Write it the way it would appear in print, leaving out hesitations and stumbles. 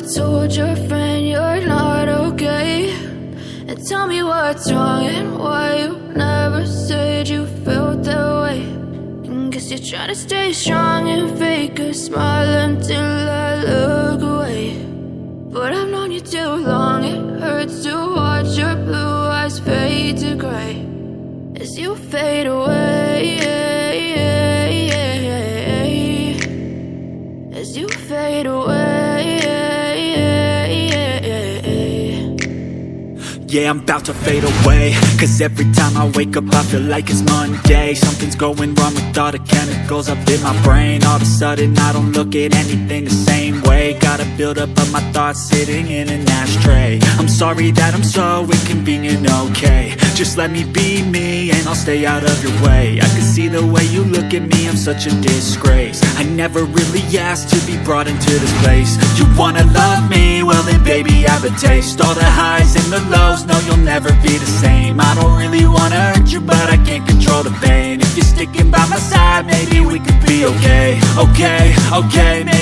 told your friend you're not okay? And tell me what's wrong and why you never said you felt that way. And guess you're trying to stay strong and fake a smile until I look away. But I've known you too long, it hurts to watch your blue eyes fade to gray as you fade away, as you fade away. Yeah, I'm about to fade away, cause every time I wake up I feel like it's Monday. Something's going wrong with all the chemicals up in my brain. All of a sudden I don't look at anything the same way. Got a build-up of my thoughts sitting in an ashtray. I'm sorry that I'm so inconvenient, okay? Just let me be me and I'll stay out of your way. I can see the way you look at me, I'm such a disgrace. I never really asked to be brought into this place. You wanna love me? Well then baby I have a taste. All the highs and the lows, no you'll never be the same. I don't really wanna hurt you but I can't control the pain. If you're sticking by my side maybe we could be okay. Okay, maybe